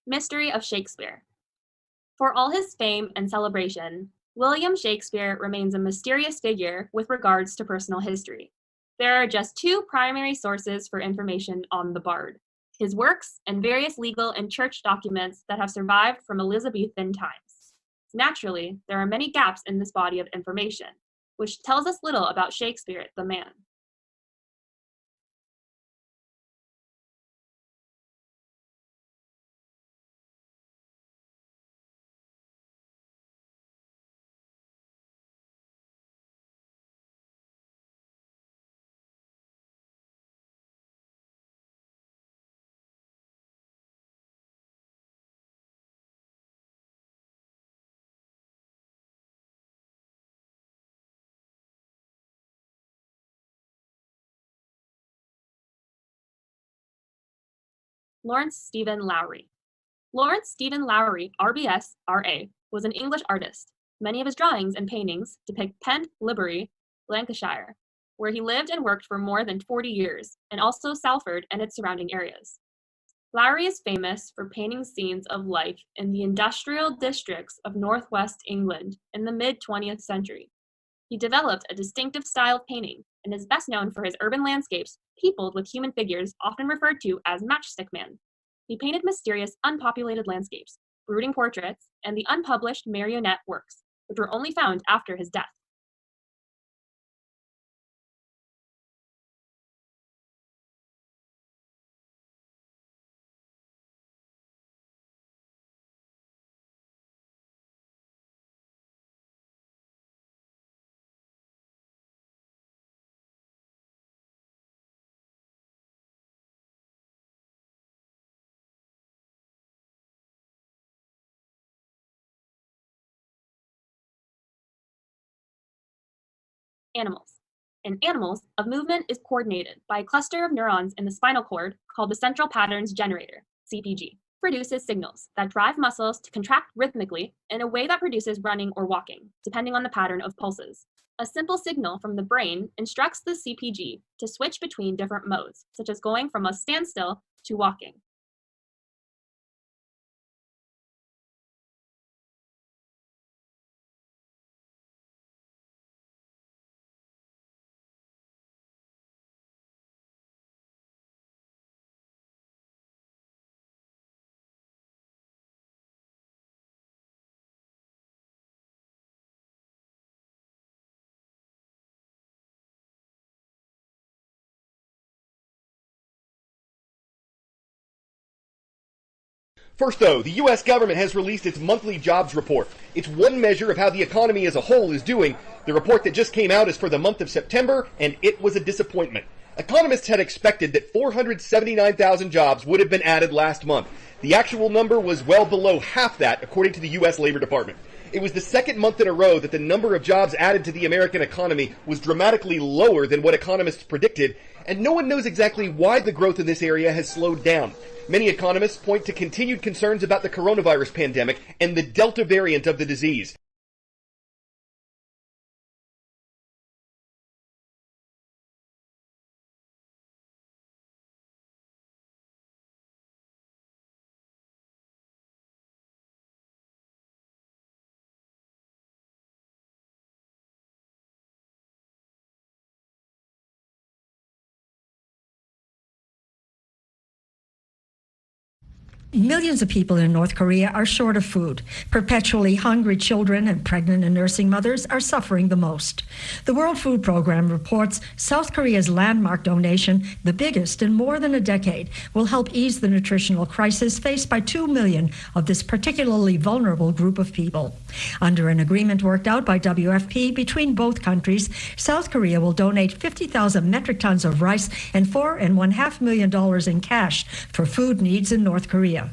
Mystery of Shakespeare. For all his fame and celebration, William Shakespeare remains a mysterious figure with regards to personal history. There are just two primary sources for information on the bard: his works and various legal and church documents that have survived from Elizabethan times. Naturally, there are many gaps in this body of information, which tells us little about Shakespeare the man. Lawrence Stephen Lowry. Lawrence Stephen Lowry, RBS, RA, was an English artist. Many of his drawings and paintings depict Pent, Libury, Lancashire, where he lived and worked for more than 40 years, and also Salford and its surrounding areas. Lowry is famous for painting scenes of life in the industrial districts of northwest England in the mid-20th century. He developed a distinctive style of painting and is best known for his urban landscapes peopled with human figures often referred to as Matchstick Man. He painted mysterious, unpopulated landscapes, brooding portraits, and the unpublished marionette works, which were only found after his death. Animals. In animals, a movement is coordinated by a cluster of neurons in the spinal cord called the central patterns generator, CPG. Produces signals that drive muscles to contract rhythmically in a way that produces running or walking, depending on the pattern of pulses. A simple signal from the brain instructs the CPG to switch between different modes, such as going from a standstill to walking. First, though, the U.S. government has released its monthly jobs report. It's one measure of how the economy as a whole is doing. The report that just came out is for the month of September, and it was a disappointment. Economists had expected that 479,000 jobs would have been added last month. The actual number was well below half that, according to the U.S. Labor Department. It was the second month in a row that the number of jobs added to the American economy was dramatically lower than what economists predicted, and no one knows exactly why the growth in this area has slowed down. Many economists point to continued concerns about the coronavirus pandemic and the Delta variant of the disease. Millions of people in North Korea are short of food. Perpetually hungry children and pregnant and nursing mothers are suffering the most. The World Food Program reports South Korea's landmark donation, the biggest in more than a decade, will help ease the nutritional crisis faced by 2 million of this particularly vulnerable group of people. Under an agreement worked out by WFP between both countries, South Korea will donate 50,000 metric tons of rice and $4.5 million in cash for food needs in North Korea.